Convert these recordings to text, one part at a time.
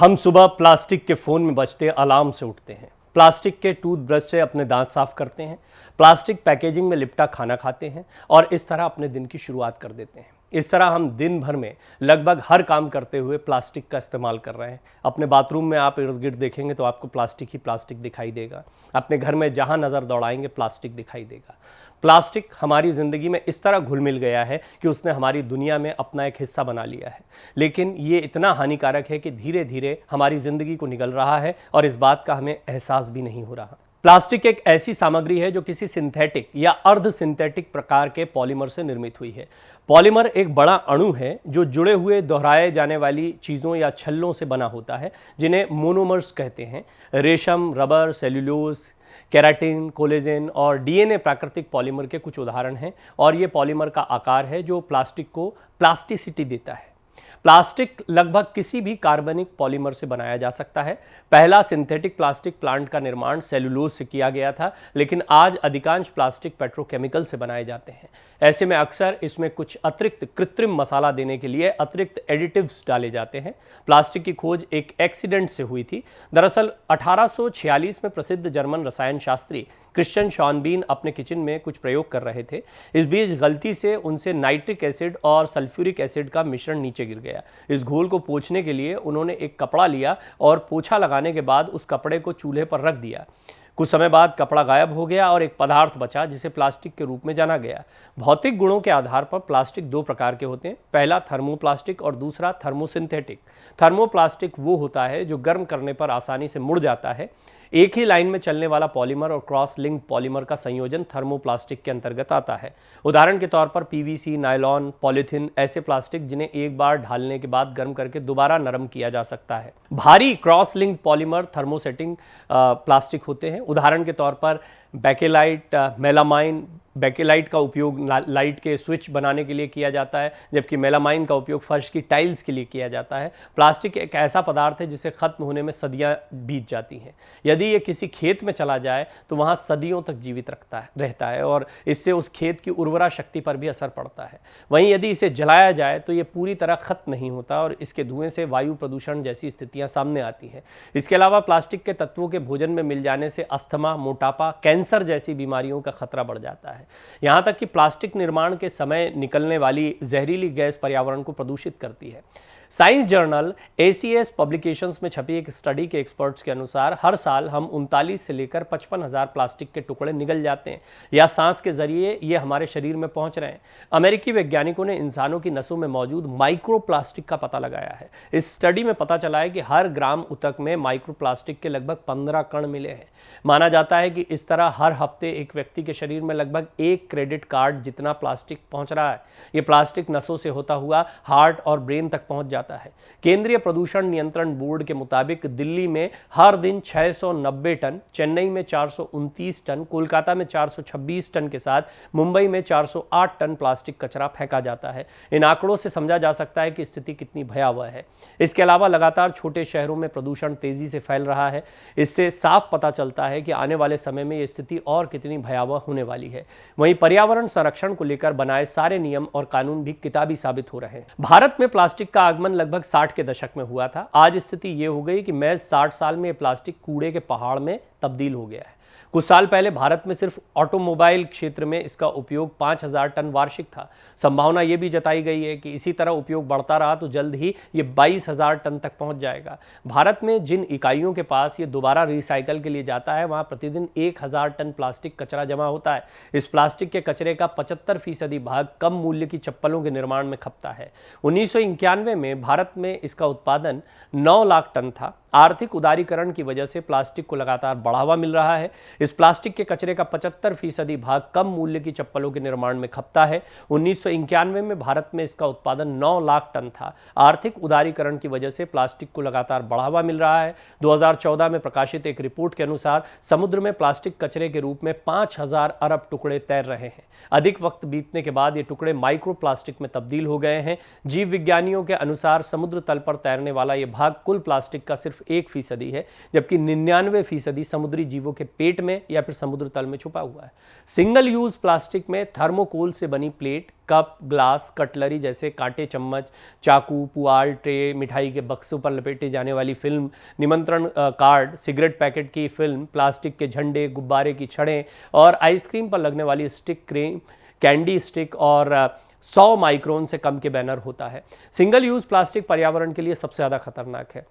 हम सुबह प्लास्टिक के फ़ोन में बजते अलार्म से उठते हैं, प्लास्टिक के टूथब्रश से अपने दांत साफ करते हैं, प्लास्टिक पैकेजिंग में लिपटा खाना खाते हैं और इस तरह अपने दिन की शुरुआत कर देते हैं। इस तरह हम दिन भर में लगभग हर काम करते हुए प्लास्टिक का इस्तेमाल कर रहे हैं। अपने बाथरूम में आप इर्द गिर्द देखेंगे तो आपको प्लास्टिक ही प्लास्टिक दिखाई देगा। अपने घर में जहां नज़र दौड़ाएंगे प्लास्टिक दिखाई देगा। प्लास्टिक हमारी ज़िंदगी में इस तरह घुल मिल गया है कि उसने हमारी दुनिया में अपना एक हिस्सा बना लिया है। लेकिन ये इतना हानिकारक है कि धीरे धीरे हमारी ज़िंदगी को निगल रहा है और इस बात का हमें एहसास भी नहीं हो रहा। प्लास्टिक एक ऐसी सामग्री है जो किसी सिंथेटिक या अर्ध सिंथेटिक प्रकार के पॉलीमर से निर्मित हुई है। पॉलीमर एक बड़ा अणु है जो जुड़े हुए दोहराए जाने वाली चीज़ों या छल्लों से बना होता है, जिन्हें मोनोमर्स कहते हैं। रेशम, रबर, सेल्यूलोज, केराटिन, कोलेजन और डीएनए प्राकृतिक पॉलीमर के कुछ उदाहरण हैं और ये पॉलीमर का आकार है जो प्लास्टिक को प्लास्टिसिटी देता है। प्लास्टिक लगभग किसी भी कार्बनिक पॉलीमर से बनाया जा सकता है। पहला सिंथेटिक प्लास्टिक प्लांट का निर्माण सेलुलोज से किया गया था, लेकिन आज अधिकांश प्लास्टिक पेट्रोकेमिकल से बनाए जाते हैं। ऐसे में अक्सर इसमें कुछ अतिरिक्त कृत्रिम मसाला देने के लिए अतिरिक्त एडिटिव्स डाले जाते हैं। प्लास्टिक की खोज एक एक्सीडेंट से हुई थी। दरअसल 1846 में प्रसिद्ध जर्मन रसायन शास्त्री क्रिश्चियन शॉनबीन अपने किचन में कुछ प्रयोग कर रहे थे। इस बीच गलती से उनसे नाइट्रिक एसिड और सल्फ्यूरिक एसिड का मिश्रण नीचे गिर गया। इस घोल को पोंछने के लिए उन्होंने एक कपड़ा लिया और पोछा लगाने के बाद उस कपड़े को चूल्हे पर रख दिया। कुछ समय बाद कपड़ा गायब हो गया और एक पदार्थ बचा जिसे प्लास्टिक के रूप में जाना गया। भौतिक गुणों के आधार पर प्लास्टिक दो प्रकार के होते हैं, पहला थर्मोप्लास्टिक और दूसरा थर्मोसिंथेटिक। थर्मोप्लास्टिक वो होता है जो गर्म करने पर आसानी से मुड़ जाता है। एक ही लाइन में चलने वाला पॉलीमर और क्रॉस लिंक्ड पॉलीमर का संयोजन थर्मोप्लास्टिक के अंतर्गत आता है। उदाहरण के तौर पर पीवीसी, नायलॉन, पॉलीथीन ऐसे प्लास्टिक जिन्हें एक बार ढालने के बाद गर्म करके दोबारा नरम किया जा सकता है। भारी cross linked polymer thermosetting plastic होते हैं। उदाहरण के तौर पर बेकेलाइट, मेलामाइन। बेकेलाइट का उपयोग लाइट के स्विच बनाने के लिए किया जाता है, जबकि मेलामाइन का उपयोग फर्श की टाइल्स के लिए किया जाता है। प्लास्टिक एक ऐसा पदार्थ है जिसे खत्म होने में सदियां बीत जाती हैं। यदि ये किसी खेत में चला जाए तो वहां सदियों तक जीवित रहता है और इससे उस खेत की उर्वरा शक्ति पर भी असर पड़ता है। वहीं यदि इसे जलाया जाए तो ये पूरी तरह खत्म नहीं होता और इसके धुएं से वायु प्रदूषण जैसी स्थितियां सामने आती हैं। इसके अलावा प्लास्टिक के तत्वों के भोजन में मिल जाने से अस्थमा, मोटापा, कैंसर जैसी बीमारियों का खतरा बढ़ जाता है। यहां तक कि प्लास्टिक निर्माण के समय निकलने वाली जहरीली गैस पर्यावरण को प्रदूषित करती है। साइंस जर्नल ACS पब्लिकेशंस में छपी एक स्टडी के एक्सपर्ट्स के अनुसार हर साल हम 39 से लेकर 55,000 प्लास्टिक के टुकड़े निगल जाते हैं या सांस के जरिए ये हमारे शरीर में पहुंच रहे हैं। अमेरिकी वैज्ञानिकों ने इंसानों की नसों में मौजूद माइक्रो प्लास्टिक का पता लगाया है। इस स्टडी में पता चला है कि हर ग्राम ऊतक में माइक्रो प्लास्टिक के लगभग 15 कण मिले हैं। माना जाता है कि इस तरह हर हफ्ते एक व्यक्ति के शरीर में लगभग 1 क्रेडिट कार्ड जितना प्लास्टिक पहुंच रहा है। ये प्लास्टिक नसों से होता हुआ हार्ट और ब्रेन तक पहुंच जाता है। केंद्रीय प्रदूषण नियंत्रण बोर्ड के मुताबिक दिल्ली में हर दिन 690 टन, चेन्नई में 429 टन, कोलकाता में 426 टन के साथ मुंबई में 408 टन प्लास्टिक कचरा फेंका जाता है। इन आंकड़ों से समझा जा सकता है कि स्थिति कितनी भयावह है। इसके अलावा लगातार छोटे शहरों में प्रदूषण तेजी से फैल रहा है। इससे साफ पता चलता है कि आने वाले समय में यह स्थिति और कितनी भयावह होने वाली है। वहीं पर्यावरण संरक्षण को लेकर बनाए सारे नियम और कानून भी किताबी साबित हो रहे हैं। भारत में प्लास्टिक का आगमन लगभग 60 के दशक में हुआ था। आज स्थिति यह हो गई कि महज 60 साल में प्लास्टिक कूड़े के पहाड़ में तब्दील हो गया है। कुछ साल पहले भारत में सिर्फ ऑटोमोबाइल क्षेत्र में इसका उपयोग 5,000 टन वार्षिक था। संभावना यह भी जताई गई है कि इसी तरह उपयोग बढ़ता रहा तो जल्द ही ये 22,000 टन तक पहुंच जाएगा। भारत में जिन इकाइयों के पास ये दोबारा रिसाइकल के लिए जाता है वहां प्रतिदिन 1,000 टन प्लास्टिक कचरा जमा होता है। इस प्लास्टिक के कचरे का 75% भाग कम मूल्य की चप्पलों के निर्माण में खपता है। 1991 में भारत में इसका उत्पादन 9 लाख टन था। आर्थिक उदारीकरण की वजह से प्लास्टिक को लगातार बढ़ावा मिल रहा है। इस प्लास्टिक के कचरे का 75% भाग कम मूल्य की चप्पलों के निर्माण में खपता है। 1991 में भारत में इसका उत्पादन 9 लाख टन था। आर्थिक उदारीकरण की वजह से प्लास्टिक को लगातार बढ़ावा मिल रहा है। 2014 में प्रकाशित एक रिपोर्ट के अनुसार समुद्र में प्लास्टिक कचरे के रूप में 5,000 अरब टुकड़े तैर रहे हैं। अधिक वक्त बीतने के बाद ये टुकड़े माइक्रो प्लास्टिक में तब्दील हो गए हैं। जीव विज्ञानियों के अनुसार समुद्र तल पर तैरने वाला ये भाग कुल प्लास्टिक का सिर्फ सिर्फ 1% है, जबकि 99% समुद्री जीवों के पेट में या फिर समुद्र तल में छुपा हुआ है। सिंगल यूज प्लास्टिक में थर्मोकोल से बनी प्लेट, कप, ग्लास, कटलरी जैसे कांटे, चम्मच, चाकू, पुआल, ट्रे, मिठाई के बक्सों पर लपेटे जाने वाली फिल्म, निमंत्रण कार्ड, सिगरेट पैकेट की फिल्म, प्लास्टिक के झंडे, गुब्बारे की छड़ें और आइसक्रीम पर लगने वाली स्टिक, क्रीम, कैंडी स्टिक और 100 माइक्रोन से कम के बैनर होता है। सिंगल यूज प्लास्टिक पर्यावरण के लिए सबसे ज़्यादा खतरनाक है।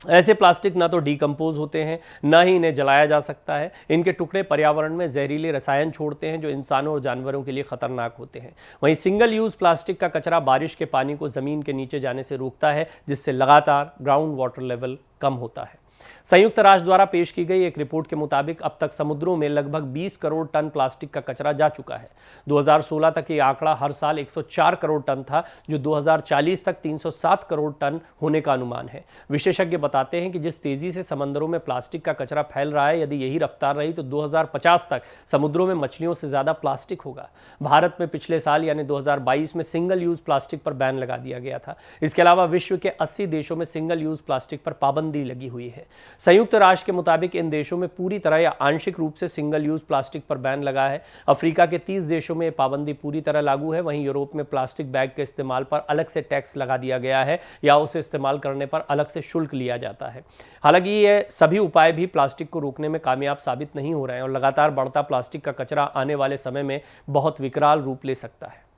ऐसे प्लास्टिक ना तो डिकम्पोज होते हैं, ना ही इन्हें जलाया जा सकता है। इनके टुकड़े पर्यावरण में जहरीले रसायन छोड़ते हैं जो इंसानों और जानवरों के लिए खतरनाक होते हैं। वहीं सिंगल यूज प्लास्टिक का कचरा बारिश के पानी को ज़मीन के नीचे जाने से रोकता है, जिससे लगातार ग्राउंड वाटर लेवल कम होता है। संयुक्त राष्ट्र द्वारा पेश की गई एक रिपोर्ट के मुताबिक अब तक समुद्रों में लगभग 20 करोड़ टन प्लास्टिक का कचरा जा चुका है। 2016 तक ये आंकड़ा हर साल 104 करोड़ टन था, जो 2040 तक 307 करोड़ टन होने का अनुमान है। विशेषज्ञ बताते हैं कि जिस तेजी से समंदरों में प्लास्टिक का कचरा फैल रहा है, यदि यही रफ्तार रही तो 2050 तक समुद्रों में मछलियों से ज्यादा प्लास्टिक होगा। भारत में पिछले साल यानी 2022 में सिंगल यूज प्लास्टिक पर बैन लगा दिया गया था। इसके अलावा विश्व के 80 देशों में सिंगल यूज प्लास्टिक पर पाबंदी लगी हुई है। संयुक्त राष्ट्र के मुताबिक इन देशों में पूरी तरह या आंशिक रूप से सिंगल यूज प्लास्टिक पर बैन लगा है। अफ्रीका के 30 देशों में पाबंदी पूरी तरह लागू है। वहीं यूरोप में प्लास्टिक बैग के इस्तेमाल पर अलग से टैक्स लगा दिया गया है या उसे इस्तेमाल करने पर अलग से शुल्क लिया जाता है। हालांकि ये सभी उपाय भी प्लास्टिक को रोकने में कामयाब साबित नहीं हो रहे हैं और लगातार बढ़ता प्लास्टिक का कचरा आने वाले समय में बहुत विकराल रूप ले सकता है।